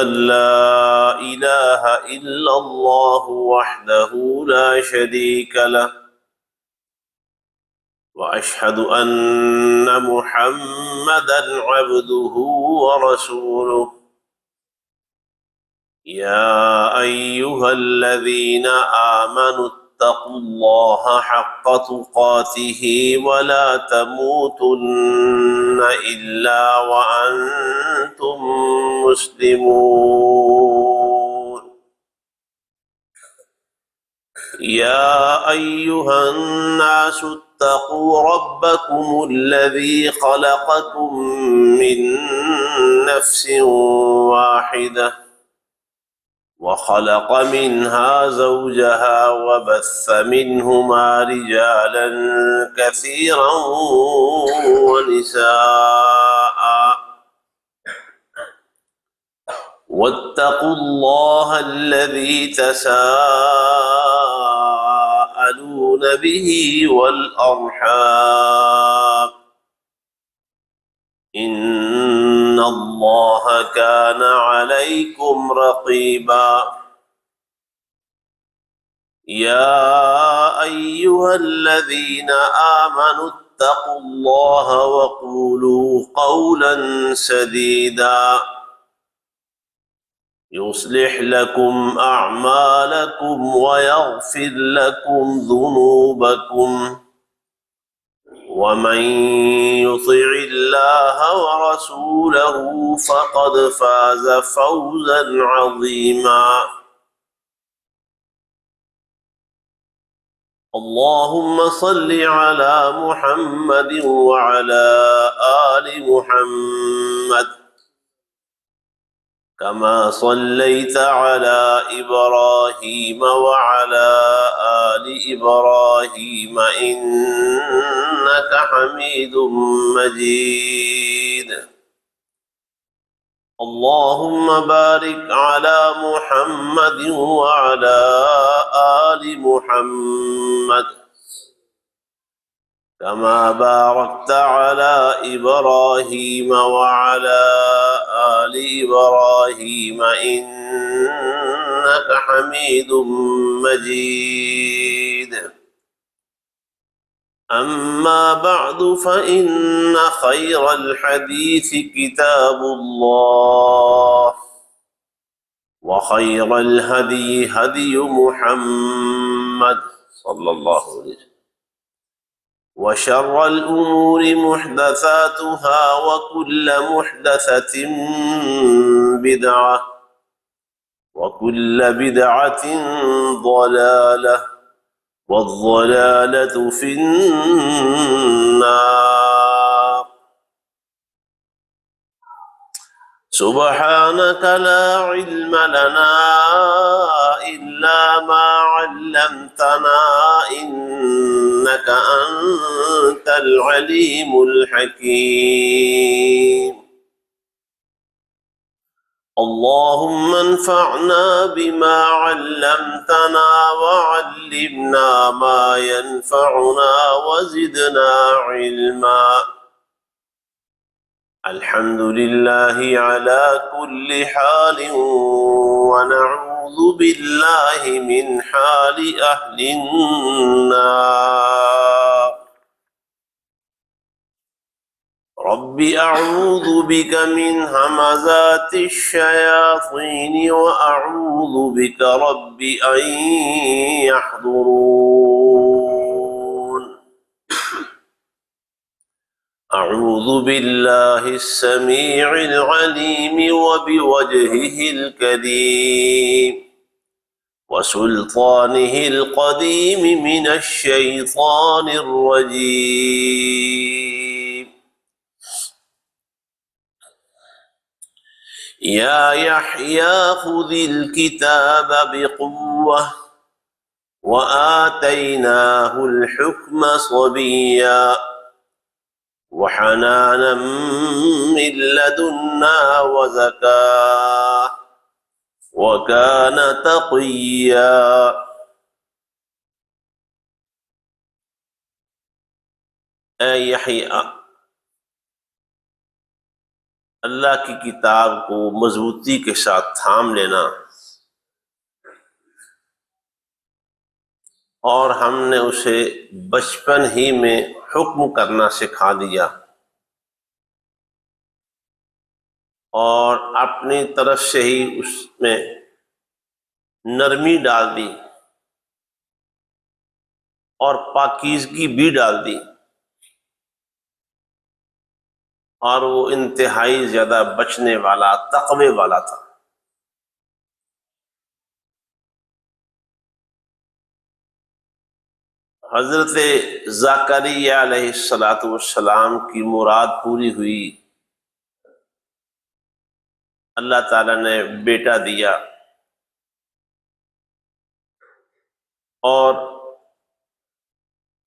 أن لا إله إلا الله وحده لا شريك له وأشهد أن محمدًا عبده ورسوله يا أيها الذين آمنوا اتقوا الله حق تقاته ولا تموتن إلا وأنتم مسلمون يا أيها الناس اتقوا ربكم الذي خلقكم من نفس واحدة وخلق منها زوجها وبث منهما رجالا كثيرا ونساء واتقوا الله الذي تساءلون به والأرحام إن الله كان عليكم رقيبا يا أيها الذين آمنوا اتقوا الله وقولوا قولا سديدا يصلح لكم أعمالكم ويغفر لكم ذنوبكم ومن يطع الله ورسوله فقد فاز فوزا عظيما اللهم صل على محمد وعلى آل محمد كما صليت على إبراهيم وعلى آل إبراهيم إنك حميد مجيد اللهم بارك على محمد وعلى آل محمد كما باركت على إبراهيم وعلى آل إبراهيم إنك حميد مجيد أما بعد فإن خير الحديث كتاب الله وخير الهدي هدي محمد صلى الله عليه وسلم وشر الأمور محدثاتها وكل محدثة بدعة وكل بدعة ضلالة والضلالة في النار سبحانك لا علم لنا إلا ما علمتنا إنك أنت العليم الحكيم اللهم انفعنا بما علمتنا وعلمنا ما ينفعنا وزدنا علما الحمد لله على كل حال ونعوذ بالله من حال أهل النار رب أعوذ بك من همزات الشياطين وأعوذ بك رب أن يحضرون أعوذ بالله السميع العليم وبوجهه الكريم وسلطانه القديم من الشيطان الرجيم يا يحيى خذ الكتاب بقوة وآتيناه الحكم صبيا وحنانا من لدنا وزكاة وكان تقيا أي يحيى اللہ کی کتاب کو مضبوطی کے ساتھ تھام لینا، اور ہم نے اسے بچپن ہی میں حکم کرنا سکھا دیا اور اپنی طرف سے ہی اس میں نرمی ڈال دی اور پاکیزگی بھی ڈال دی، اور وہ انتہائی زیادہ بچنے والا، تقوی والا تھا۔ حضرت زکریا علیہ السلام کی مراد پوری ہوئی، اللہ تعالیٰ نے بیٹا دیا اور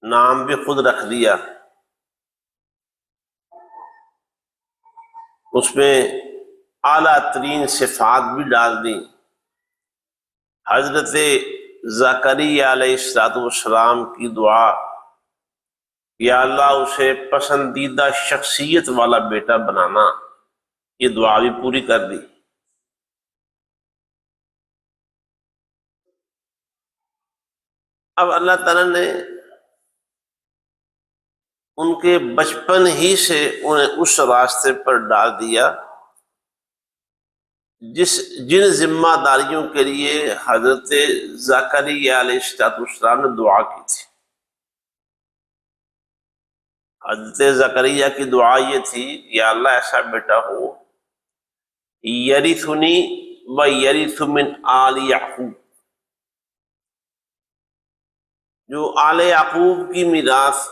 نام بھی خود رکھ دیا۔ اس میں اعلیٰ ترین صفات بھی ڈال دی۔ حضرت زکریا علیہ السلام کی دعا، یا اللہ اسے پسندیدہ شخصیت والا بیٹا بنانا، یہ دعا بھی پوری کر دی۔ اب اللہ تعالیٰ نے ان کے بچپن ہی سے انہیں اس راستے پر ڈال دیا جن ذمہ داریوں کے لیے حضرت زکریا علیہ السلام نے دعا کی تھی۔ حضرت زکریا کی دعا یہ تھی، یا اللہ ایسا بیٹا ہو یرثنی و یرث من آل یعقوب، جو آل یعقوب کی میراث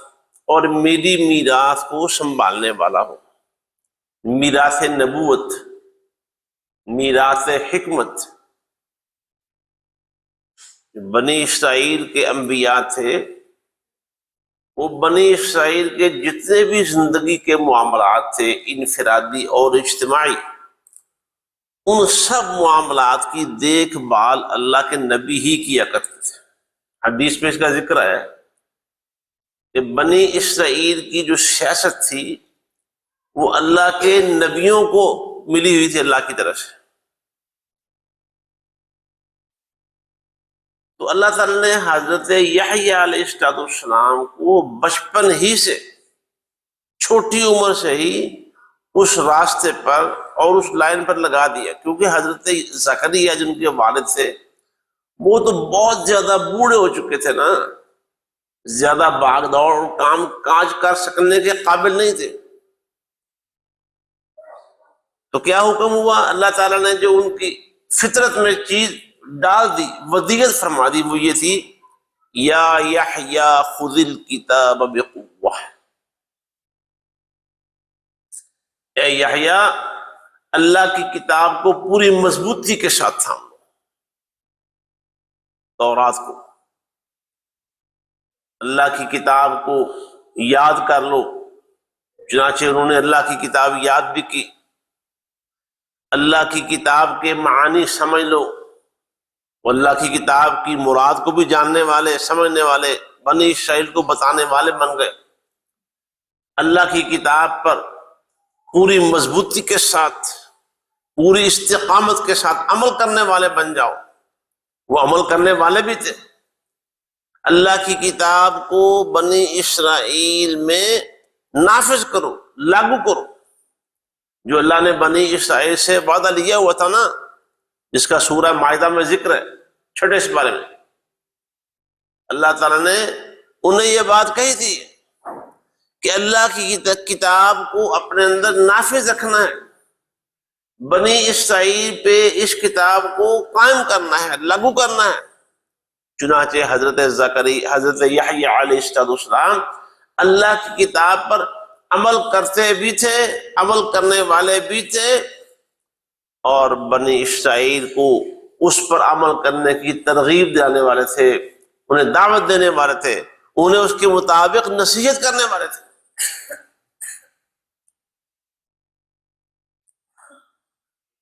اور میری میراث کو سنبھالنے والا ہو، میراث نبوت، میراث حکمت۔ بنی اسرائیل کے انبیاء تھے، وہ بنی اسرائیل کے جتنے بھی زندگی کے معاملات تھے، انفرادی اور اجتماعی، ان سب معاملات کی دیکھ بھال اللہ کے نبی ہی کیا کرتے تھے۔ حدیث میں اس کا ذکر ہے کہ بنی اسرائیل کی جو سیاست تھی وہ اللہ کے نبیوں کو ملی ہوئی تھی اللہ کی طرف سے۔ تو اللہ تعالیٰ نے حضرت یحییٰ علیہ السلام کو بچپن ہی سے، چھوٹی عمر سے ہی اس راستے پر اور اس لائن پر لگا دیا، کیونکہ حضرت زکریا جن کے والد تھے وہ تو بہت زیادہ بوڑھے ہو چکے تھے نا، زیادہ بھاگ دوڑ کام کاج کر سکنے کے قابل نہیں تھے۔ تو کیا حکم ہوا؟ اللہ تعالیٰ نے جو ان کی فطرت میں چیز ڈال دی، ودیت فرما دی، وہ یہ تھی، یا یحییٰ خذ الکتاب بقوہ، اے یحییٰ اللہ کی کتاب کو پوری مضبوطی کے ساتھ تھام لو، تورات کو، اللہ کی کتاب کو یاد کر لو۔ چنانچہ انہوں نے اللہ کی کتاب یاد بھی کی، اللہ کی کتاب کے معانی سمجھ لو، وہ اللہ کی کتاب کی مراد کو بھی جاننے والے، سمجھنے والے، بنی اسرائیل کو بتانے والے بن گئے۔ اللہ کی کتاب پر پوری مضبوطی کے ساتھ، پوری استقامت کے ساتھ عمل کرنے والے بن جاؤ۔ وہ عمل کرنے والے بھی تھے۔ اللہ کی کتاب کو بنی اسرائیل میں نافذ کرو، لاگو کرو، جو اللہ نے بنی اسرائیل سے وعدہ لیا ہوا تھا نا، جس کا سورہ مائدہ میں ذکر ہے، چھٹے اس بارے میں اللہ تعالیٰ نے انہیں یہ بات کہی تھی کہ اللہ کی کتاب کو اپنے اندر نافذ رکھنا ہے، بنی اسرائیل پہ اس کتاب کو قائم کرنا ہے، لاگو کرنا ہے۔ چنانچہ حضرت یحییٰ علیہ السلام اللہ کی کتاب پر عمل کرتے بھی تھے، عمل کرنے والے بھی تھے، اور بنی اسرائیل کو اس پر عمل کرنے کی ترغیب دلانے والے تھے، انہیں دعوت دینے والے تھے، انہیں اس کے مطابق نصیحت کرنے والے تھے۔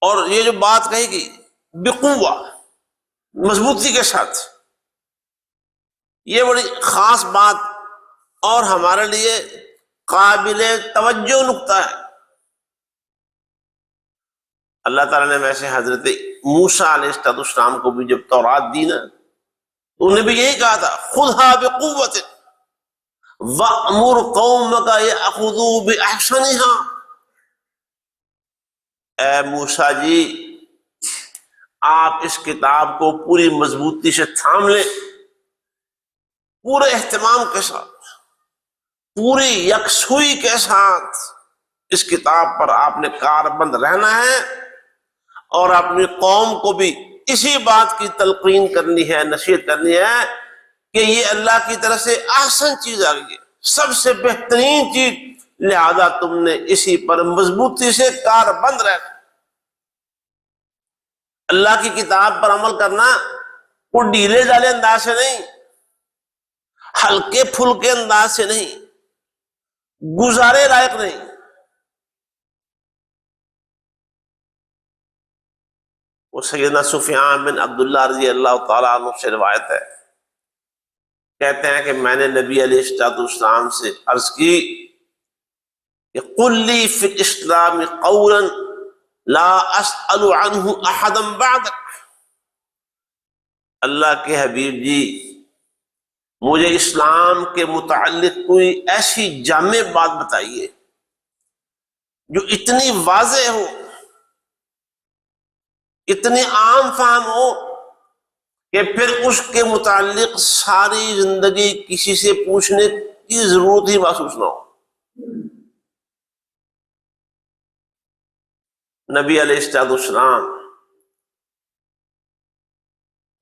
اور یہ جو بات کہی گئی بقوہ، مضبوطی کے ساتھ، یہ بڑی خاص بات اور ہمارے لیے قابل توجہ نقطہ ہے اللہ تعالیٰ نے ویسے حضرت موسیٰ علیہ السلام کو بھی جب تورات دی نا تو انہیں بھی یہی کہا تھا خُذْهَا بِقُوَّةٍ وَأْمُرْ قَوْمَكَ يَأْخُذُوا بِأَحْسَنِهَا، اے موسیٰ جی آپ اس کتاب کو پوری مضبوطی سے تھام لیں، پورے اہتمام کے ساتھ، پوری یکسوئی کے ساتھ اس کتاب پر آپ نے کاربند رہنا ہے، اور اپنی قوم کو بھی اسی بات کی تلقین کرنی ہے، نصیحت کرنی ہے کہ یہ اللہ کی طرف سے احسن چیز آ گئی ہے، سب سے بہترین چیز، لہذا تم نے اسی پر مضبوطی سے کاربند رہنا۔ اللہ کی کتاب پر عمل کرنا وہ ڈھیلے ڈالے انداز سے نہیں، ہلکے پھلکے انداز سے نہیں، گزارے لائق نہیں۔ وہ سیدنا سفیان بن عبداللہ رضی اللہ تعالیٰ عنہ سے روایت ہے، کہتے ہیں کہ میں نے نبی علیہ السلام سے عرض کی کہ قل لی فی الاسلام قولا لا اسأل عنہ احدا بعدک، اللہ کے حبیب جی مجھے اسلام کے متعلق کوئی ایسی جامع بات بتائیے جو اتنی واضح ہو، اتنی عام فہم ہو کہ پھر اس کے متعلق ساری زندگی کسی سے پوچھنے کی ضرورت ہی محسوس نہ ہو۔ نبی علیہ السلام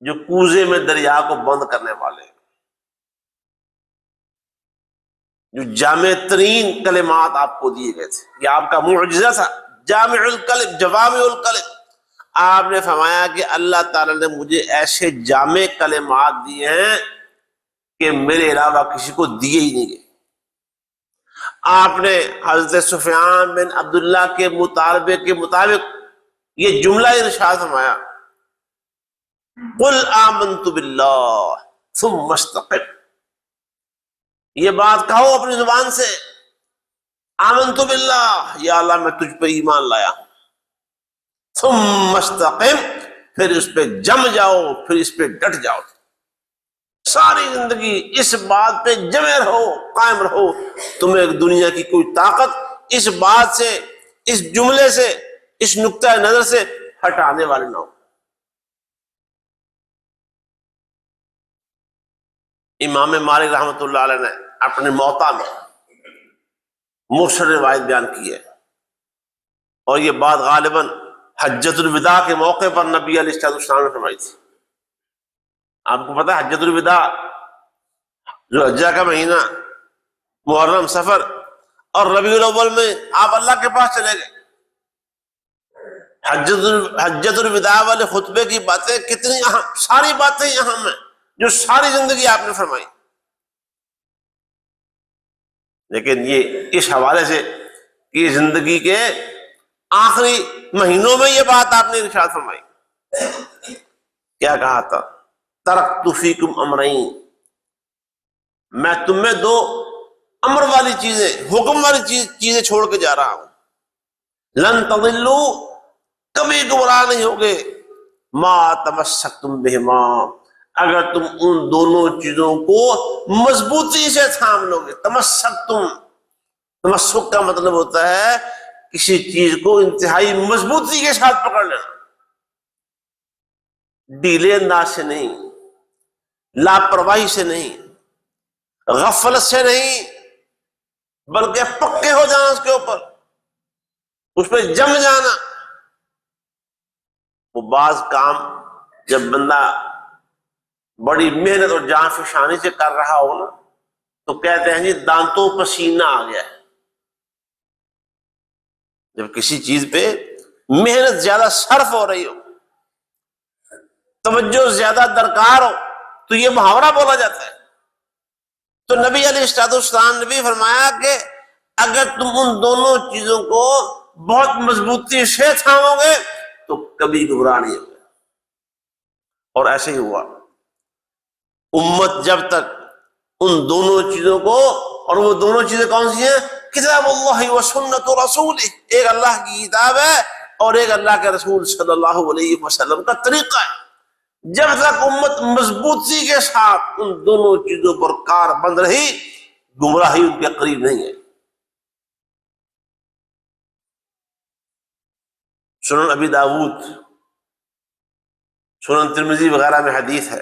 جو کوزے میں دریا کو بند کرنے والے، جو جامع ترین کلمات آپ کو دیے گئے تھے، یہ آپ کا معجزہ تھا، جامع الکلم، جوامع الکلم۔ آپ نے فرمایا کہ اللہ تعالیٰ نے مجھے ایسے جامع کلمات دیے ہیں کہ میرے علاوہ کسی کو دیے ہی نہیں گئے۔ آپ نے حضرت سفیان بن عبداللہ کے مطالبے کے مطابق یہ جملہ ارشاد فرمایا قل آمنت باللہ ثم استقم، یہ بات کہو اپنی زبان سے، آمنت باللہ، یا اللہ میں تجھ پہ ایمان لایا، ثم استقم، پھر اس پہ جم جاؤ، پھر اس پہ ڈٹ جاؤ، ساری زندگی اس بات پہ جمے رہو، قائم رہو، تمہیں دنیا کی کوئی طاقت اس بات سے، اس جملے سے، اس نقطہ نظر سے ہٹانے والے نہ ہو۔ امام مالک رحمۃ اللہ علیہ نے اپنے موطا میں مرسل روایت بیان کی ہے، اور یہ بات غالباً حجۃ الوداع کے موقع پر نبی علیہ السلام نے فرمائی تھی۔ آپ کو پتا ہے حجۃ الوداع جو حجہ کا مہینہ محرم، سفر اور ربیع الاول میں آپ اللہ کے پاس چلے گئے، حجۃ الوداع والے خطبے کی باتیں کتنی اہم، ساری باتیں اہم ہیں جو ساری زندگی آپ نے فرمائی، لیکن یہ اس حوالے سے کہ زندگی کے آخری مہینوں میں یہ بات آپ نے ارشاد فرمائی۔ کیا کہا تھا؟ ترکت فیکم امرین، میں تم میں دو امر والی چیزیں، حکم والی چیزیں چھوڑ کے جا رہا ہوں، لن تضلوا، کبھی گمراہ نہیں ہوگے، ما تمسکتم بہما، اگر تم ان دونوں چیزوں کو مضبوطی سے تھام لو گے۔ تمسکتم، تمسک کا مطلب ہوتا ہے کسی چیز کو انتہائی مضبوطی کے ساتھ پکڑ لینا، ڈھیلے انداز سے نہیں، لاپرواہی سے نہیں، غفلت سے نہیں، بلکہ پکے ہو جانا اس کے اوپر، اس پہ جم جانا۔ وہ بعض کام جب بندہ بڑی محنت اور جان فشانی سے کر رہا ہو نا تو کہتے ہیں جی دانتوں پسینہ آ گیا ہے۔ جب کسی چیز پہ محنت زیادہ صرف ہو رہی ہو، توجہ زیادہ درکار ہو، تو یہ محاورہ بولا جاتا ہے۔ تو نبی علیہ السلام نے بھی فرمایا کہ اگر تم ان دونوں چیزوں کو بہت مضبوطی سے تھامو گے تو کبھی گمراہ نہیں ہوگے، اور ایسے ہی ہوا۔ امت جب تک ان دونوں چیزوں کو، اور وہ دونوں چیزیں کون سی ہیں؟ کتاب اللہ و سنت رسول، ایک اللہ کی کتاب ہے اور ایک اللہ کے رسول صلی اللہ علیہ وسلم کا طریقہ ہے۔ جب تک امت مضبوطی کے ساتھ ان دونوں چیزوں پر کار بند رہی، گمراہی ان کے قریب نہیں ہے۔ سنن ابی داود، سنن ترمذی وغیرہ میں حدیث ہے،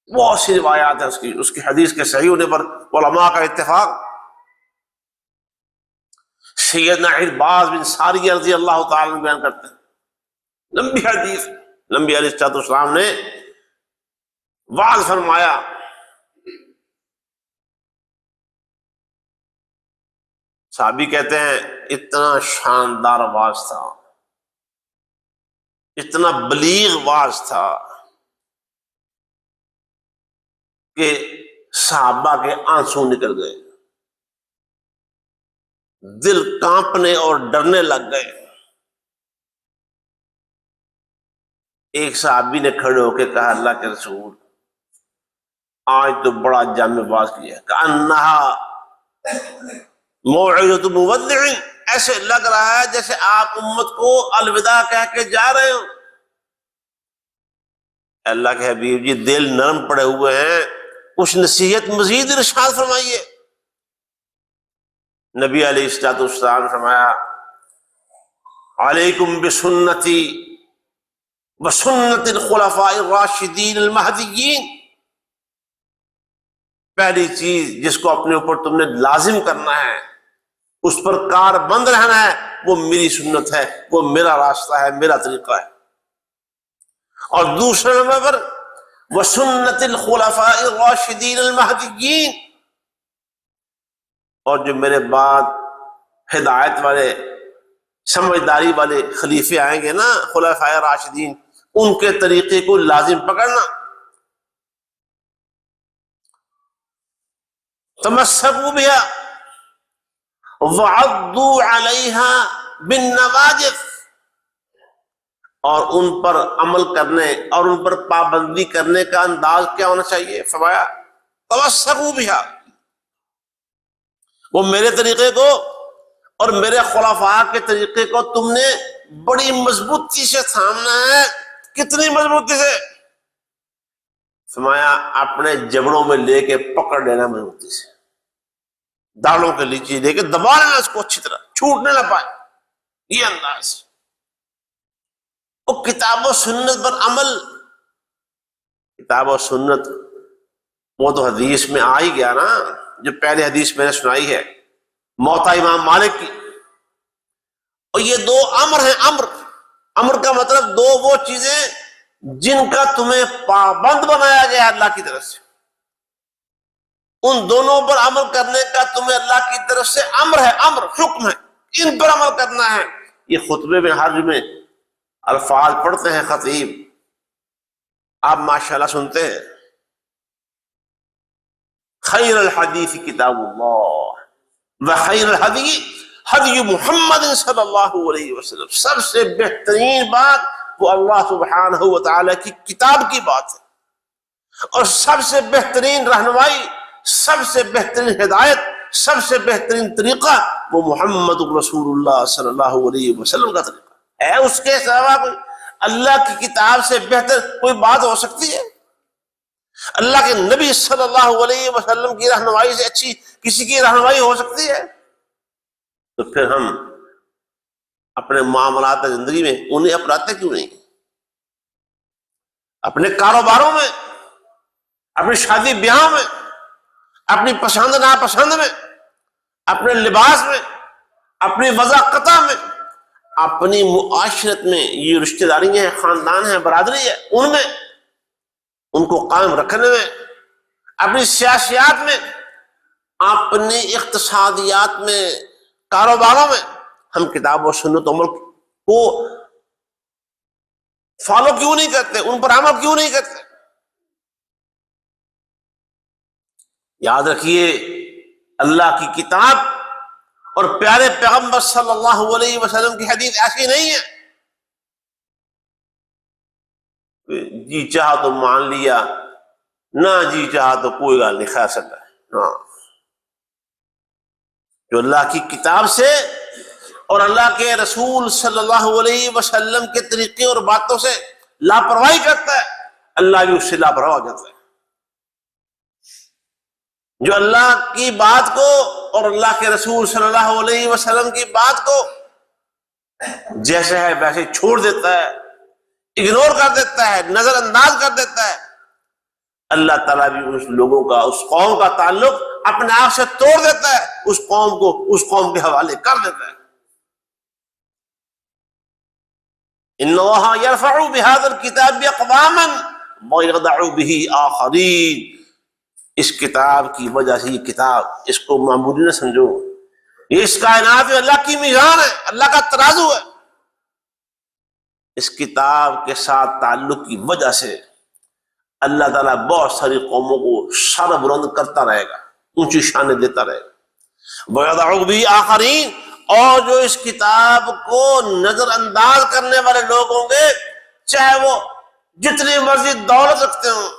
بہت سی روایات ہیں اس کی حدیث کے صحیح ہونے پر علماء کا اتفاق۔ سیدنا عرباض بن ساریہ رضی اللہ تعالیٰ عنہ بیان کرتے ہیں، لمبی حدیث، نبی علیہ الصلوۃ والسلام نے وعظ فرمایا، صحابی کہتے ہیں اتنا شاندار وعظ تھا، اتنا بلیغ واعظ تھا کہ صحابہ کے آنسو نکل گئے، دل کانپنے اور ڈرنے لگ گئے۔ ایک صحابی نے کھڑے ہو کے کہا اللہ کے رسول آج تو بڑا جامع واعظ کیا ہے، کأنہا موعظۃ مودع، ایسے لگ رہا ہے جیسے آپ امت کو الوداع کہہ کے جا رہے ہو۔ اللہ کے حبیب جی دل نرم پڑے ہوئے ہیں، کچھ نصیحت مزید ارشاد فرمائیے۔ نبی علیہ الصلوۃ والسلام نے فرمایا علیکم بسنتی وسنت الخلفاء الراشدین المہدیین، پہلی چیز جس کو اپنے اوپر تم نے لازم کرنا ہے، اس پر کار بند رہنا ہے، وہ میری سنت ہے، وہ میرا راستہ ہے، میرا طریقہ ہے۔ اور دوسرے نمبر پر وسنت الخلفاء الراشدین المہدیین، اور جو میرے بعد ہدایت والے سمجھداری والے خلیفے آئیں گے نا، خلفاء راشدین، ان کے طریقے کو لازم پکڑنا۔ تمسکوا بہا وعضوا علیہا بالنواجذ، اور ان پر عمل کرنے اور ان پر پابندی کرنے کا انداز کیا ہونا چاہیے؟ فرمایا تمسکوا بہا، وہ میرے طریقے کو اور میرے خلفاء کے طریقے کو تم نے بڑی مضبوطی سے تھامنا ہے۔ کتنی مضبوطی سے؟ فرمایا اپنے جبڑوں میں لے کے پکڑ لینا، مضبوطی سے داڑوں کے نیچے لے کے دبا لینا اس کو اچھی طرح، چھوٹنے نہ پائے، یہ انداز۔ وہ کتاب و سنت پر عمل، کتاب و سنت وہ تو حدیث میں آ ہی گیا نا، جو پہلے حدیث میں نے سنائی ہے موطا امام مالک کی، اور یہ دو امر ہیں۔ امر کا مطلب دو وہ چیزیں جن کا تمہیں پابند بنایا گیا اللہ کی طرف سے، ان دونوں پر عمل کرنے کا تمہیں اللہ کی طرف سے امر ہے، امر حکم ہے، ان پر عمل کرنا ہے۔ یہ خطبے میں حج میں الفاظ پڑھتے ہیں خطیب، آپ ماشاءاللہ سنتے ہیں، خیر الحدیث کتاب اللہ وخیر الحدی حدی محمد صلی اللہ علیہ وسلم، سب سے بہترین بات وہ اللہ سبحانہ و تعالی کی کتاب کی بات ہے، اور سب سے بہترین رہنمائی، سب سے بہترین ہدایت، سب سے بہترین طریقہ وہ محمد رسول اللہ صلی اللہ علیہ وسلم کا طریقہ ہے۔ اس کے سوا کوئی اللہ کی کتاب سے بہتر کوئی بات ہو سکتی ہے؟ اللہ کے نبی صلی اللہ علیہ وسلم کی رہنمائی سے اچھی کسی کی رہنمائی ہو سکتی ہے؟ تو پھر ہم اپنے معاملات زندگی میں انہیں اپناتے کیوں نہیں؟ اپنے کاروباروں میں، اپنی شادی بیاہ میں، اپنی پسند ناپسند میں، اپنے لباس میں، اپنی وضاقتہ میں، اپنی معاشرت میں، یہ رشتہ داریاں ہیں، خاندان ہیں، برادری ہے، ان میں ان کو قائم رکھنے میں، اپنی سیاسیات میں، اپنی اقتصادیات میں، کاروباروں میں ہم کتاب و سنت عمل کو فالو کیوں نہیں کرتے؟ ان پر عمل کیوں نہیں کرتے؟ یاد رکھیے اللہ کی کتاب اور پیارے پیغمبر صلی اللہ علیہ وسلم کی حدیث ایسی نہیں ہے جی چاہا تو مان لیا، نہ جی چاہا تو کوئی گل نہیں، خیر سکتا ہے۔ ہاں، جو اللہ کی کتاب سے اور اللہ کے رسول صلی اللہ علیہ وسلم کے طریقے اور باتوں سے لاپرواہی کرتا ہے، اللہ بھی اس سے لاپرواہ ہو جاتا ہے۔ جو اللہ کی بات کو اور اللہ کے رسول صلی اللہ علیہ وسلم کی بات کو جیسے ہے ویسے چھوڑ دیتا ہے، اگنور کر دیتا ہے، نظر انداز کر دیتا ہے، اللہ تعالیٰ بھی اس لوگوں کا، اس قوم کا تعلق اپنے آپ سے توڑ دیتا ہے، اس قوم کو اس قوم کے حوالے کر دیتا ہے۔ ان اللہ یرفع بہذا الکتاب اقواما ویضع بہ آخرین، اس کتاب کی وجہ سے، یہ کتاب، اس کو معمولی نہ سمجھو، یہ اس کائنات میں اللہ کی میزان ہے، اللہ کا ترازو ہے۔ اس کتاب کے ساتھ تعلق کی وجہ سے اللہ تعالیٰ بہت ساری قوموں کو سر بلند کرتا رہے گا، اونچی شانیں دیتا رہے گا۔ وَيَضَعُ بِهِ آخَرِينَ، اور جو اس کتاب کو نظر انداز کرنے والے لوگ ہوں گے، چاہے وہ جتنی مرضی دولت رکھتے ہوں،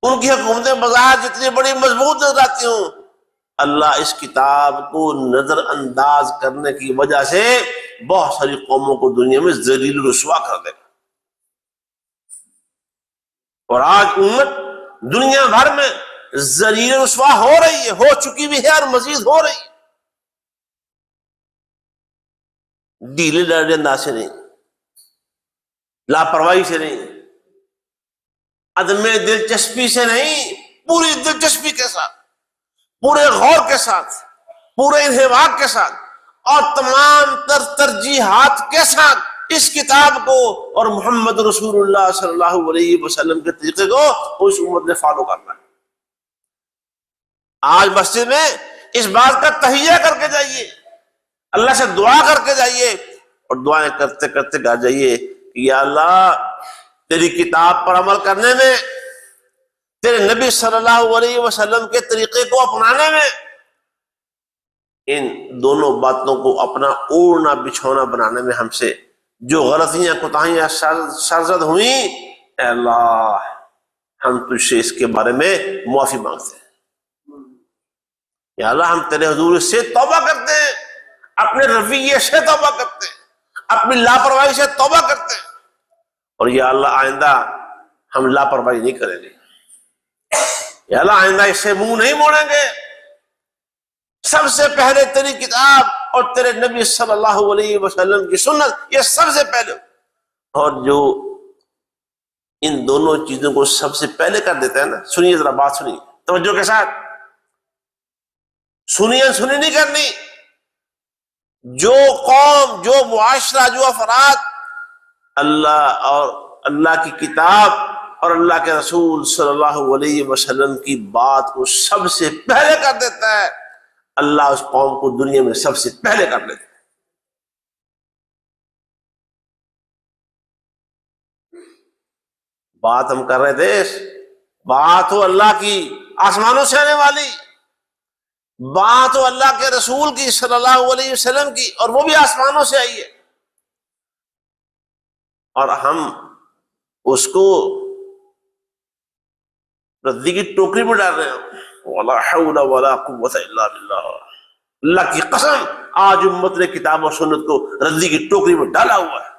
ان کی حکومتیں بظاہر جتنی بڑی مضبوط نظر آتی ہوں، اللہ اس کتاب کو نظر انداز کرنے کی وجہ سے بہت ساری قوموں کو دنیا میں ذلیل و رسوا کر دے گا۔ اور آج امت دنیا بھر میں ذلیل و رسوا ہو رہی ہے، ہو چکی بھی ہے اور مزید ہو رہی ہے، ڈھیلے ڈالے انداز سے نہیں، لاپرواہی سے نہیں، عدم دلچسپی سے نہیں، پوری دلچسپی کے ساتھ، پورے غور کے ساتھ، پورے انہماک کے ساتھ اور تمام تر ترجیحات کے ساتھ اس کتاب کو اور محمد رسول اللہ صلی اللہ علیہ وسلم کے طریقے کو اس امت نے فالو کرنا ہے۔ آج مسجد میں اس بات کا تہیہ کر کے جائیے، اللہ سے دعا کر کے جائیے، اور دعائیں کرتے کرتے گا جائیے کہ یا اللہ تیری کتاب پر عمل کرنے میں، تیرے نبی صلی اللہ علیہ وسلم کے طریقے کو اپنانے میں، ان دونوں باتوں کو اپنا اوڑھنا بچھونا بنانے میں ہم سے جو غلطیاں کوتاہیاں سرزد ہوئیں، اے اللہ ہم تجھ سے اس کے بارے میں معافی مانگتے ہیں۔ یا اللہ ہم تیرے حضور سے توبہ کرتے ہیں، اپنے رویے سے توبہ کرتے ہیں، اپنی لاپرواہی سے توبہ کرتے ہیں، اور یا اللہ آئندہ ہم لاپرواہی نہیں کریں گے، یا اللہ آئندہ اس سے منہ نہیں موڑیں گے، سب سے پہلے تیری کتاب اور تیرے نبی صلی اللہ علیہ وسلم کی سنت، یہ سب سے پہلے۔ اور جو ان دونوں چیزوں کو سب سے پہلے کر دیتا ہے نا، سنیے ذرا بات سنیے توجہ کے ساتھ، سنیے سنی نہیں کرنی۔ جو قوم، جو معاشرہ، جو افراد اللہ اور اللہ کی کتاب اور اللہ کے رسول صلی اللہ علیہ وسلم کی بات کو سب سے پہلے کر دیتا ہے، اللہ اس قوم کو دنیا میں سب سے پہلے کر لیتا ہے۔ بات ہم کر رہے تھے، بات ہو اللہ کی آسمانوں سے آنے والی، بات ہو اللہ کے رسول کی صلی اللہ علیہ وسلم کی، اور وہ بھی آسمانوں سے آئی ہے، اور ہم اس کو ردی کی ٹوکری میں ڈال رہے ہیں۔ وَلَا حَوْلَ وَلَا قُوَّةَ إِلَّا بِاللَّهِ، اللہ کی قسم آج امت نے کتاب و سنت کو ردی کی ٹوکری میں ڈالا ہوا ہے۔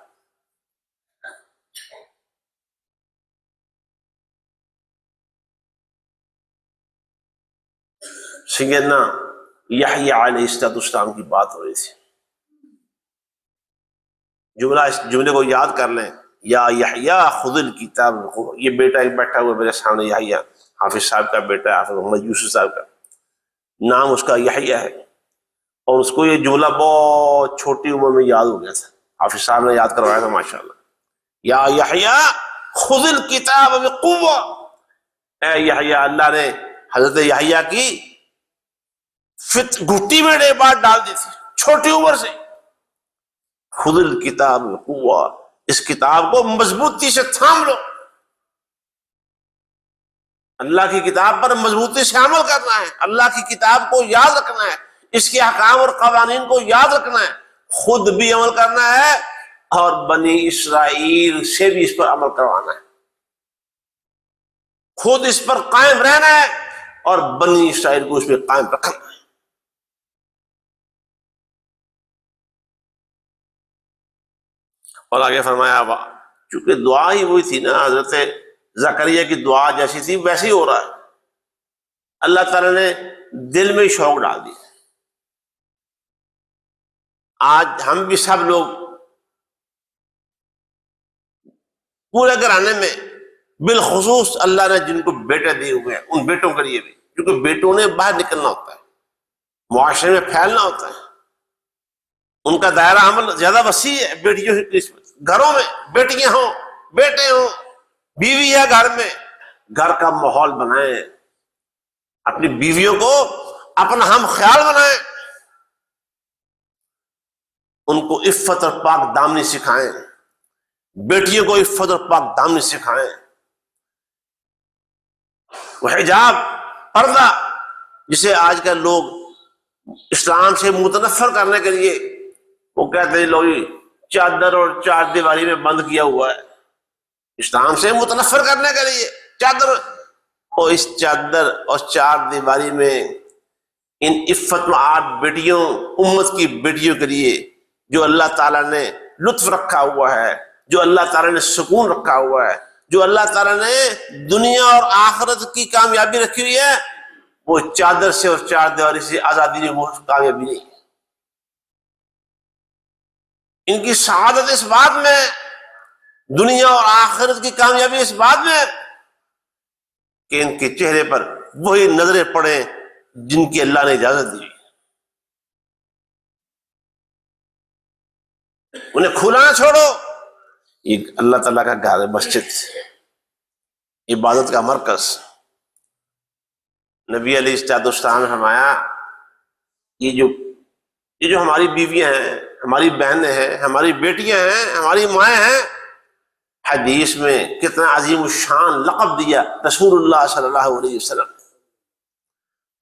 سیدنا یحییٰ علیہ السلام کی بات ہو رہی تھی، اس جملے کو یاد کر لیں، یا یحییٰ خذ الکتاب بقوۃ۔ یہ بیٹا ایک بیٹھا ہوا میرے سامنے، یحییٰ، حافظ صاحب کا بیٹا ہے، حافظ محمد یوسف صاحب کا نام، اس کا یحییٰ ہے، اور اس کو یہ جملہ بہت چھوٹی عمر میں یاد ہو گیا تھا، حافظ صاحب نے یاد کروایا تھا ماشاءاللہ۔ یا یحییٰ خذ الکتاب بقوۃ، اے یحییٰ، اللہ نے حضرت یحییٰ کی گھٹی میں بات ڈال دی تھی چھوٹی عمر سے۔ خذ الکتاب بقوۃ، اس کتاب کو مضبوطی سے تھام لو، اللہ کی کتاب پر مضبوطی سے عمل کرنا ہے، اللہ کی کتاب کو یاد رکھنا ہے، اس کے احکام اور قوانین کو یاد رکھنا ہے، خود بھی عمل کرنا ہے اور بنی اسرائیل سے بھی اس پر عمل کروانا ہے، خود اس پر قائم رہنا ہے اور بنی اسرائیل کو اس پہ قائم رکھنا ہے۔ اور آگے فرمایا چونکہ دعا ہی وہی تھی نا، حضرت زکریا کی دعا جیسی تھی ویسے ہی ہو رہا ہے، اللہ تعالیٰ نے دل میں شوق ڈال دی۔ آج ہم بھی سب لوگ پورے گھرانے میں بالخصوص اللہ نے جن کو بیٹے دیے ہوئے ہیں ان بیٹوں کے لیے بھی، کیونکہ بیٹوں نے باہر نکلنا ہوتا ہے، معاشرے میں پھیلنا ہوتا ہے، ان کا دائرہ عمل زیادہ وسیع ہے بیٹیوں کی نسبت۔ گھروں میں بیٹیاں ہوں، بیٹے ہوں، بیوی ہے گھر میں، گھر کا ماحول بنائیں، اپنی بیویوں کو اپنا ہم خیال بنائیں، ان کو عفت اور پاک دامنی سکھائیں، بیٹیوں کو عفت اور پاک دامنی سکھائیں، وہ حجاب پردہ جسے آج کل لوگ اسلام سے متنفر کرنے کے لیے وہ کہتے ہیں لوگ چادر اور چار دیواری میں بند کیا ہوا ہے، اسلام سے متنفر کرنے کے لیے چادر، اور اس چادر اور چار دیواری میں ان عفت مآب بیٹیوں، امت کی بیٹیوں کے لیے جو اللہ تعالیٰ نے لطف رکھا ہوا ہے، جو اللہ تعالیٰ نے سکون رکھا ہوا ہے، جو اللہ تعالیٰ نے دنیا اور آخرت کی کامیابی رکھی ہوئی ہے، وہ چادر سے اور چار دیواری سے آزادی نہیں، وہ کامیابی نہیں۔ ان کی سعادت اس بات میں، دنیا اور آخرت کی کامیابی اس بات میں کہ ان کے چہرے پر وہی نظریں پڑیں جن کی اللہ نے اجازت دی، انہیں کھلا نہ چھوڑو۔ یہ اللہ تعالیٰ کا گھر ہے، مسجد، عبادت کا مرکز۔ نبی علیہ السلام نے فرمایا یہ جو ہماری بیویاں ہیں، ہماری بہنیں ہیں، ہماری بیٹیاں ہیں، ہماری مائیں ہیں، حدیث میں کتنا عظیم الشان لقب دیا رسول اللہ صلی اللہ علیہ وسلم،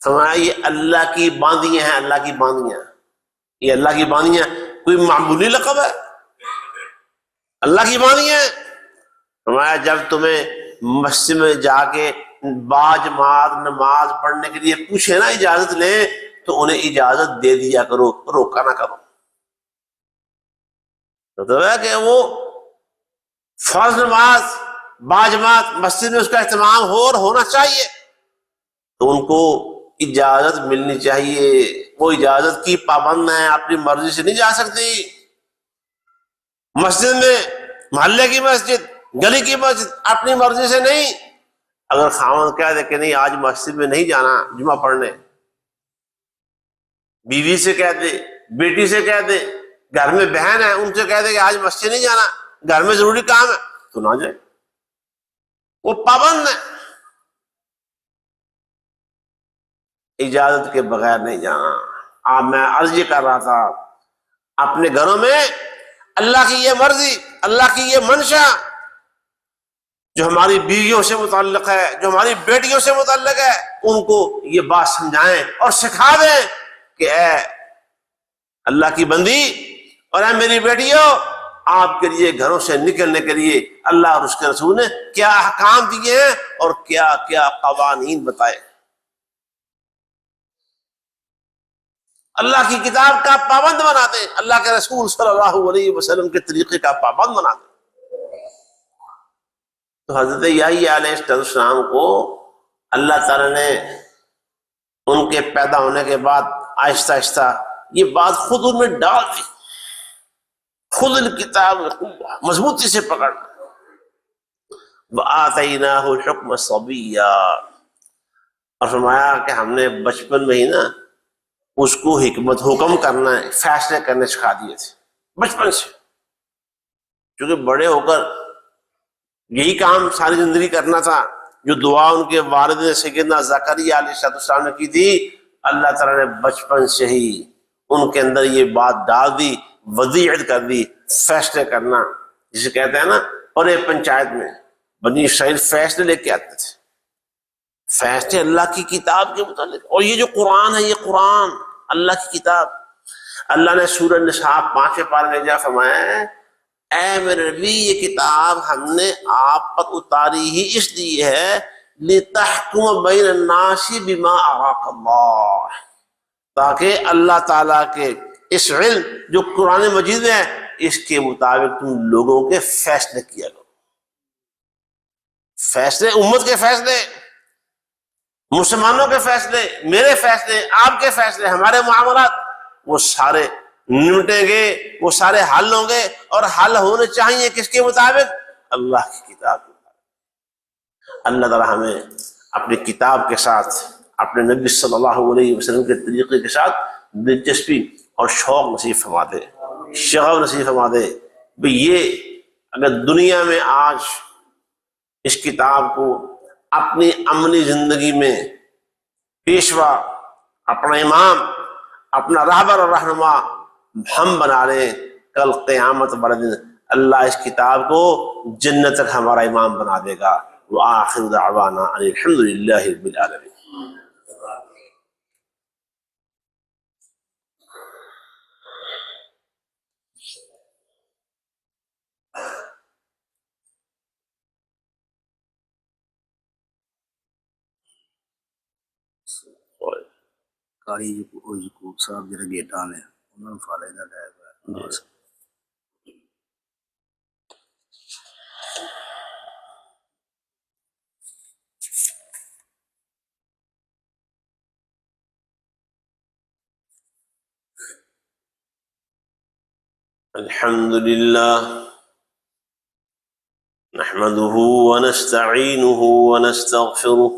فرمایا یہ اللہ کی باندیاں ہیں، اللہ کی باندیاں، یہ اللہ کی باندیاں کوئی معمولی لقب ہے، اللہ کی باندیاں ہیں۔ فرمایا جب تمہیں مسجد میں جا کے باجماعت نماز پڑھنے کے لیے پوچھے نا اجازت لیں تو انہیں اجازت دے دیا کرو، روکا نہ کرو۔ تو ہے کہ وہ فرض نماز باجماعت مسجد میں اس کا اہتمام ہو اور ہونا چاہیے، تو ان کو اجازت ملنی چاہیے، وہ اجازت کی پابند ہیں، اپنی مرضی سے نہیں جا سکتی۔ مسجد میں، محلے کی مسجد، گلی کی مسجد، اپنی مرضی سے نہیں۔ اگر خاوند کہہ دے کہ نہیں آج مسجد میں نہیں جانا جمعہ پڑھنے، بیوی سے کہہ دے، بیٹی سے کہہ دے، گھر میں بہن ہے ان سے کہہ دے کہ آج مسجد نہیں جانا، گھر میں ضروری کام ہے، تو نہ جائے، وہ پابند ہے، اجازت کے بغیر نہیں جانا۔ اب میں عرض یہ کر رہا تھا اپنے گھروں میں اللہ کی یہ مرضی، اللہ کی یہ منشا جو ہماری بیویوں سے متعلق ہے، جو ہماری بیٹیوں سے متعلق ہے، ان کو یہ بات سمجھائیں اور سکھا دیں کہ اے اللہ کی بندی اور اے میری بیٹیوں، آپ کے لیے گھروں سے نکلنے کے لیے اللہ اور اس کے رسول نے کیا احکام دیے ہیں اور کیا کیا قوانین بتائے۔ اللہ کی کتاب کا پابند بنا دیں، اللہ کے رسول صلی اللہ علیہ وسلم کے طریقے کا پابند بنا دیں۔ تو حضرت یحییٰ علیہ السلام کو اللہ تعالیٰ نے ان کے پیدا ہونے کے بعد آہستہ آہستہ یہ بات خود ان میں ڈال دی، خود الکتاب مضبوطی سے پکڑنا۔ وَآتَيْنَاهُ الْحُكْمَ صَبِيًّا، اور فرمایا کہ ہم نے بچپن میں ہی نا اس کو حکمت حکم کرنا ہے، فیصلے کرنے سکھا دیے تھے بچپن سے، کیونکہ بڑے ہو کر یہی کام ساری زندگی کرنا تھا جو دعا ان کے والد سیدنا زکریا علیہ السلام نے کی تھی۔ اللہ تعالیٰ نے بچپن سے ہی ان کے اندر یہ بات ڈال دی، وضیعت کر دی، فیصلے کرنا جسے کہتے ہیں نا۔ اور یہ پنچایت میں بنی اسرائیل فیصلے لے کے آتے تھے، فیصلے اللہ کی کتاب کے متعلق۔ اور یہ جو قرآن ہے، یہ قرآن اللہ کی کتاب، اللہ نے سورہ نساء 5 پارے میں جا فرمایا ہے اے میرے نبی یہ کتاب ہم نے آپ پر اتاری ہی اس لیے ہے لِتَحْكُمَ بَيْنَ النَّاسِ بِمَا أَرَاكَ اللَّهُ، تاکہ اللہ تعالیٰ کے اس علم جو قرآن مجید میں ہے اس کے مطابق تم لوگوں کے فیصلے کیا کرو. فیصلے امت کے فیصلے، مسلمانوں کے فیصلے، میرے فیصلے، آپ کے فیصلے، ہمارے معاملات، وہ سارے نمٹیں گے، وہ سارے حل ہوں گے، اور حل ہونے چاہیے کس کے مطابق؟ اللہ کی کتاب کے مطابق. اللہ تعالی ہمیں اپنی کتاب کے ساتھ، اپنے نبی صلی اللہ علیہ وسلم کے طریقے کے ساتھ دلچسپی اور شوق نصیب فرما دے، شغف نصیب فرما دے. بھی یہ اگر دنیا میں آج اس کتاب کو اپنی عملی زندگی میں پیشوا، اپنا امام، اپنا رہبر اور رہنما ہم بنا لیں، کل قیامت والے دن اللہ اس کتاب کو جنت تک ہمارا امام بنا دے گا. وآخر دعوانا ان الحمد للہ رب العالمین. کاری یعقوب صاحب جڑے گیٹاں نے انہاں نوں فالے دا ڈائب ہے. الحمد للہ نحمده ونستعینه ونستغفره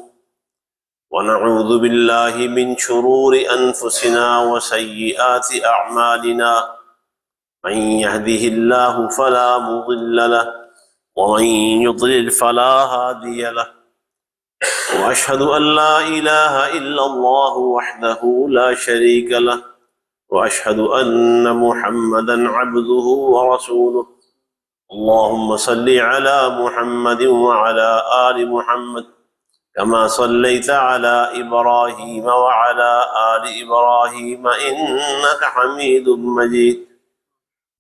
ونعوذ باللہ من شرور انفسنا وسیئات اعمالنا من يهده الله فلا مضل له ومن يضلل فلا هادي له واشهد ان لا اله الا الله وحده لا شريك له واشهد ان محمدا عبده ورسوله. اللهم صل على محمد وعلى آل محمد كما صليت على إبراهيم وعلى آل إبراهيم إنك حميد مجيد.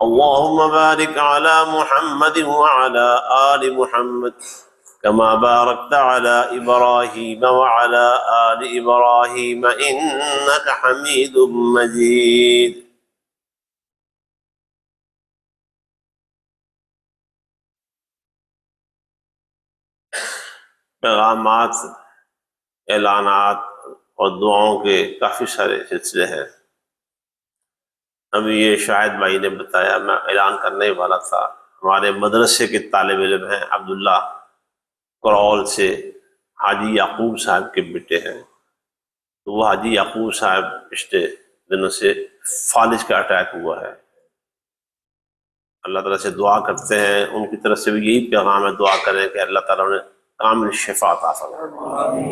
اللهم بارك على محمد وعلى آل محمد كما باركت على إبراهيم وعلى آل إبراهيم إنك حميد مجيد. پیغامات، اعلانات اور دعاؤں کے کافی سارے سلسلے ہیں. ابھی یہ شاہد بھائی نے بتایا، میں اعلان کرنے والا تھا. ہمارے مدرسے کے طالب علم ہیں عبداللہ کرول سے، حاجی یعقوب صاحب کے بیٹے ہیں. تو وہ حاجی یعقوب صاحب پچھلے دنوں سے فالج کا اٹیک ہوا ہے. اللہ تعالیٰ سے دعا کرتے ہیں، ان کی طرف سے بھی یہی پیغام ہے، دعا کریں کہ اللہ تعالیٰ نے کامل شفا عطا فرمائے.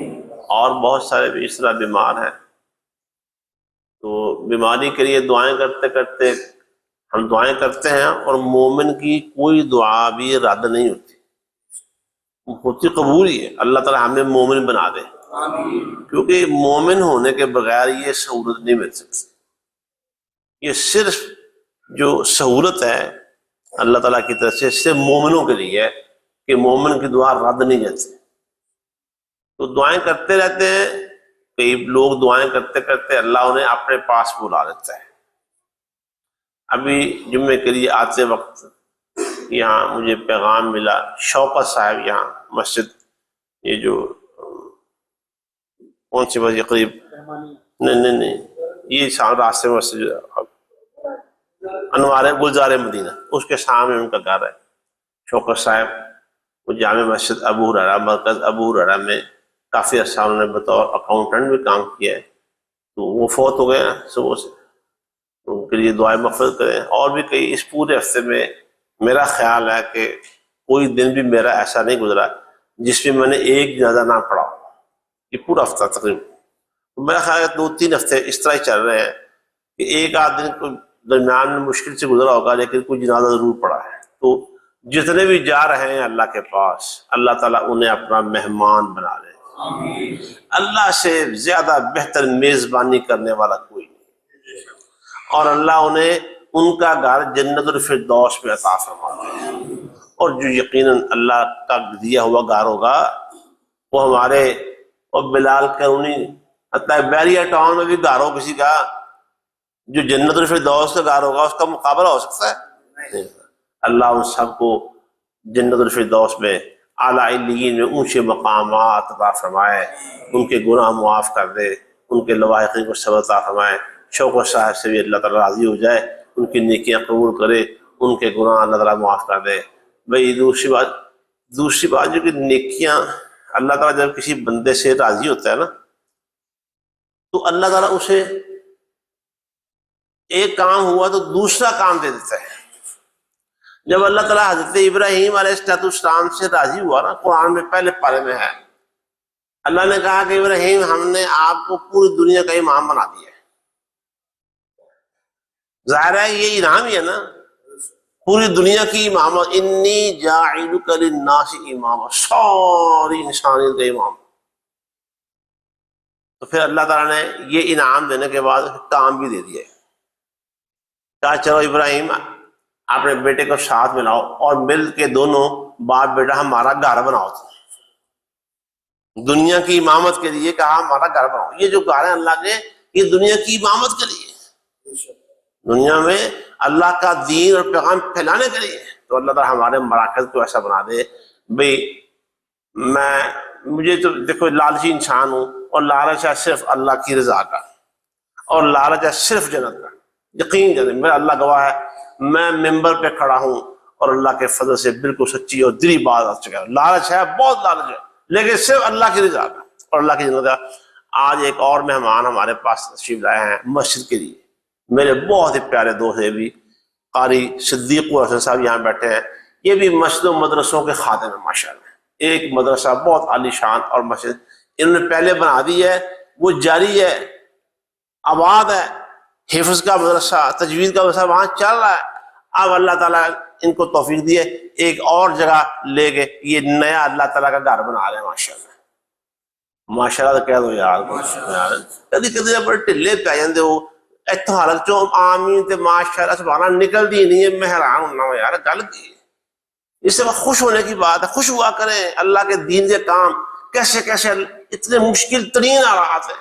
اور بہت سارے بھی اس طرح بیمار ہیں. تو بیماری کے لیے دعائیں کرتے کرتے ہم دعائیں کرتے ہیں، اور مومن کی کوئی دعا بھی رد نہیں ہوتی قبول ہی ہے. اللہ تعالیٰ ہمیں مومن بنا دے، کیونکہ مومن ہونے کے بغیر یہ سہولت نہیں مل سکتی. یہ صرف جو سہولت ہے اللہ تعالیٰ کی طرف سے صرف مومنوں کے لیے ہے کہ مومن کی دعا رد نہیں جاتی. تو دعائیں کرتے رہتے ہیں. کئی لوگ دعائیں کرتے کرتے اللہ انہیں اپنے پاس بلا لیتا ہے. ابھی جمعے کے لیے آتے وقت یہاں مجھے پیغام ملا، شوکت صاحب یہاں مسجد، یہ جو کون سی مسجد قریب، نہیں یہ راستے میں مسجد انوار گلزار مدینہ، اس کے سامنے ان کا گھر ہے. شوکت صاحب وہ جامع مسجد ابو ہریرہ، مرکز ابو ہریرہ میں کافی عرصہ انہوں نے بطور اکاؤنٹنٹ بھی کام کیا ہے. تو وہ فوت ہو گئے ہیں صبح سے. ان کے لیے دعائیں مغفرت کریں. اور بھی کئی اس پورے ہفتے میں میرا خیال ہے کہ کوئی دن بھی میرا ایسا نہیں گزرا جس میں میں نے ایک جنازہ نہ پڑھا. یہ پورا ہفتہ تقریباً میرا خیال ہے 2-3 ہفتے اس طرح ہی چل رہے ہیں کہ ایک آدھ دن کو درمیان میں مشکل سے گزرا ہوگا لیکن کوئی جنازہ ضرور پڑا ہے. تو جتنے بھی جا رہے ہیں اللہ کے پاس، اللہ تعالیٰ انہیں اپنا مہمان بنا لے. اللہ سے زیادہ بہتر میزبانی کرنے والا کوئی نہیں، اور اللہ انہیں ان کا گھر جنت الفردوس پہ عطا فرما دے. اور جو یقیناً اللہ کا دیا ہوا گھر ہوگا وہ ہمارے اور بلال کرونی حتیٰ بیریا ٹاؤن میں بھی گھر ہو کسی کا جو جنت الفردوس کا گھر ہوگا، اس کا مقابلہ ہو سکتا ہے؟ اللہ ان سب کو جنت الفردوس میں اعلیٰ علیین میں اونچے مقامات عطا فرمائے، ان کے گناہ معاف کر دے، ان کے لوائقین کو صبر عطا فرمائے، شوق صاحب سے بھی اللہ تعالیٰ راضی ہو جائے، ان کی نیکیاں قبول کرے، ان کے گناہ اللہ تعالیٰ معاف کر دے۔ بھئی دوسری بات جو کہ نیکیاں اللہ تعالیٰ جب کسی بندے سے راضی ہوتا ہے نا تو اللہ تعالیٰ اسے ایک کام ہوا تو دوسرا کام دے دیتا ہے۔ جب اللہ تعالیٰ حضرت ابراہیم علیہ السلام سے راضی ہوا نا، قرآن میں پہلے پارے میں ہے، اللہ نے کہا کہ ابراہیم ہم نے آپ کو پوری دنیا کا امام بنا دیا ہے۔ ظاہر ہے یہ انعام ہی ہے نا، پوری دنیا کی امامت، انی جاعلک للناس اماما، ساری انسانیت کا امام۔ تو پھر اللہ تعالیٰ نے یہ انعام دینے کے بعد کام بھی دے دیا ہے، کہا چلو ابراہیم اپنے بیٹے کو ساتھ ملاؤ اور مل کے دونوں باپ بیٹا ہمارا گھر بناؤ۔ دنیا کی امامت کے لیے کہا ہمارا گھر بناؤ۔ یہ جو گھر ہے اللہ کے، یہ دنیا کی امامت کے لیے، دنیا میں اللہ کا دین اور پیغام پھیلانے کے لیے۔ تو اللہ تعالیٰ ہمارے مراکز کو ایسا بنا دے، بھئی مجھے تو دیکھو لالچی انسان ہوں، اور لالچ ہے صرف اللہ کی رضا کا، اور لالچ ہے صرف جنت کا۔ یقین جانے میرا اللہ گواہ ہے، میں ممبر پہ کھڑا ہوں اور اللہ کے فضل سے بالکل سچی اور دلی بات آ چکا ہے۔ لالچ ہے، بہت لالچ ہے، لیکن صرف اللہ کی رضا کا اور اللہ کی جنت کا۔ آج ایک اور مہمان ہمارے پاس تشریف لائے ہیں مسجد کے لیے، میرے بہت ہی پیارے دوست ہیں، بھی قاری صدیق حسن صاحب یہاں بیٹھے ہیں۔ یہ بھی مسجد و مدرسوں کے خادم ہیں ماشاءاللہ۔ ایک مدرسہ بہت عالی شان اور مسجد انہوں نے پہلے بنا دی ہے، وہ جاری ہے، آباد ہے، حفظ کا مدرسہ، تجوید کا مدرسہ وہاں چل رہا ہے۔ اب اللہ تعالیٰ ان کو توفیق دی ہے، ایک اور جگہ لے کے یہ نیا اللہ تعالیٰ کا گھر بنا رہے ہیں ماشاءاللہ۔ ماشاءاللہ کہہ دو یار، کدی کدی بڑے ٹھلے پی جاندے ہو، اتوں حالت چوں آمین تے ماشاءاللہ سبحانہ نکلتی نہیں ہے۔ میں حیران ہونا ہوں یار، گل کی اس سے خوش ہونے کی بات ہے، خوش ہوا کریں۔ اللہ کے دین کے کام کیسے کیسے اتنے مشکل ترین حالات ہیں،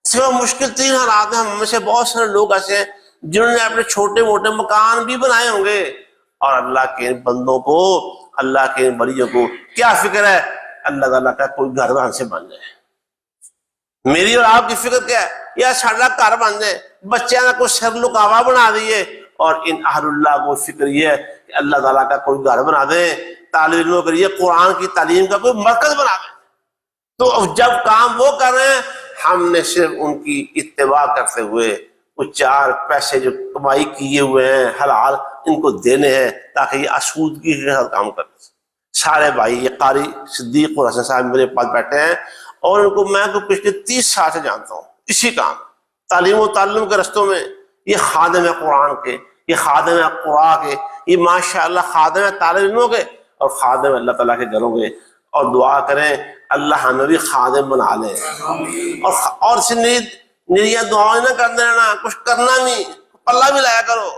سوا مشکل ترین حالات ہیں۔ ہم میں سے بہت سارے لوگ ایسے ہیں جنہوں نے اپنے چھوٹے موٹے مکان بھی بنائے ہوں گے، اور اللہ کے بندوں کو، اللہ کے ولیوں کو کیا فکر ہے؟ اللہ تعالیٰ کا کوئی گھر وہاں سے بن جائے۔ میری اور آپ کی فکر کیا ہے؟ یا ساڈا گھر بن جائے، بچے کا کوئی سر لکاوا بنا دیے۔ اور ان اہل اللہ کو فکر یہ ہے کہ اللہ تعالیٰ کا کوئی گھر بنا دے، طالب علموں کے لیے قرآن کی تعلیم کا کوئی مرکز بنا دے۔ تو جب کام وہ کر رہے ہیں، ہم نے صرف ان کی اتباع کرتے ہوئے وہ چار پیسے جو کمائی کیے ہوئے ہیں حلال ان کو دینے ہیں، تاکہ یہ آسودگی کے ساتھ کام کریں۔ سارے بھائی، یہ قاری صدیق اور حسن صاحب میرے پاس بیٹھے ہیں، اور ان کو میں پچھلے 30 سال سے جانتا ہوں، اسی کام تعلیم و تعلم کے رستوں میں۔ یہ خادم ہے قرآن کے، یہ خادم ہے قرآن کے، یہ ماشاءاللہ خادم ہے طالب علموں کے، اور خادم اللہ تعالیٰ کے گھروں کے۔ اور دعا کریں اللہ ہمیں بھی خادم بنا لے، اور نیریاں دعائیں نہ کرتے رہنا، کچھ کرنا بھی، پلہ بھی لایا کرو۔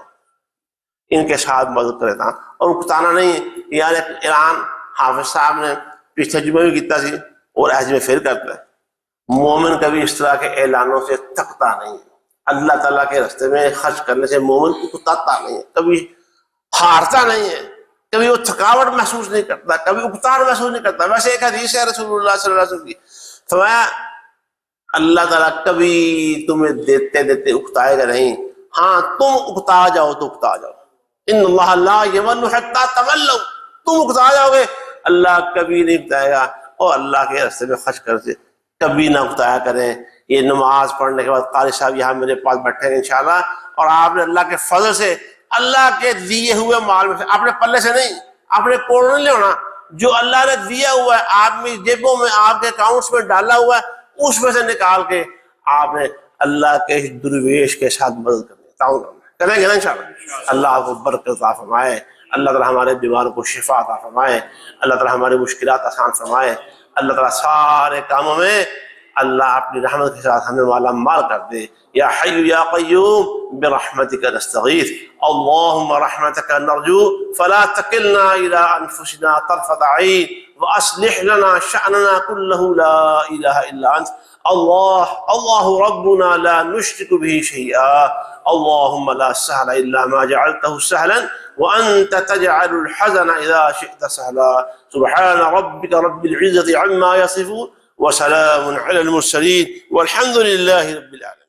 ان کے ساتھ مدد کرتا اور اکتانا نہیں۔ یار اعلان حافظ صاحب نے پچھلے جمعے بھی کیتا سی، اور ایسے میں پھر کرتا ہے، مومن کبھی اس طرح کے اعلانوں سے تھکتا نہیں ہے۔ اللہ تعالیٰ کے راستے میں خرچ کرنے سے مومن اکتاتا نہیں ہے، کبھی ہارتا نہیں ہے، کبھی وہ تھکاوٹ محسوس نہیں کرتا، کبھی اکتار محسوس نہیں کرتا۔ ویسے ایک حدیث ہے رسول اللہ صلی اللہ علیہ وسلم کی، فرمایا اللہ تعالیٰ کبھی تمہیں دیتے دیتے اکتائے گا نہیں، ہاں تم اکتا جاؤ تو اکتا جاؤ۔ ان اللہ لا یمن حتی تولوا، تم اکتا جاؤ گے، اللہ کبھی نہیں اکتائے گا۔ اور اللہ کے راستے میں خرچ کرتے کبھی نہ اکتایا کریں۔ یہ نماز پڑھنے کے بعد قاری صاحب یہاں میرے پاس بیٹھے ہیں انشاءاللہ، اور آپ نے اللہ کے فضل سے اللہ کے دیے ہوئے مال میں سے، اپنے پلے سے نہیں، اپنے کوڑوں نہیں لینا، جو اللہ نے دیا ہوا ہے آپ میں جیبوں میں، آپ کے اکاؤنٹس میں ڈالا ہوا ہے، اس میں سے نکال کے آپ نے اللہ کے درویش کے ساتھ مدد کرنی، تعاون کریں گے نا انشاءاللہ۔ اللہ آپ کو برکت عطا فرمائے، اللہ تعالیٰ ہمارے بیماروں کو شفا عطا فرمائے، اللہ تعالیٰ ہماری مشکلات آسان فرمائے، اللہ تعالیٰ سارے کاموں میں اللہ اپنی رحمت کے ساتھ ہمیں مالا مال کر دے. یا حی یا قیوم برحمتک نستغیث. اللہم رحمتک نرجو فلا تکلنا الى انفسنا طرفت عین واصلح لنا شأننا كله لا الہ الا انت. اللہ ربنا لا نشرک به شیئا. اللہم لا سهل الا ما جعلته سهلا وانت تجعل الحزن اذا شئت سهلا. سبحان ربك رب العزة عما يصفون وسلام على المرسلين والحمد لله رب العالمين.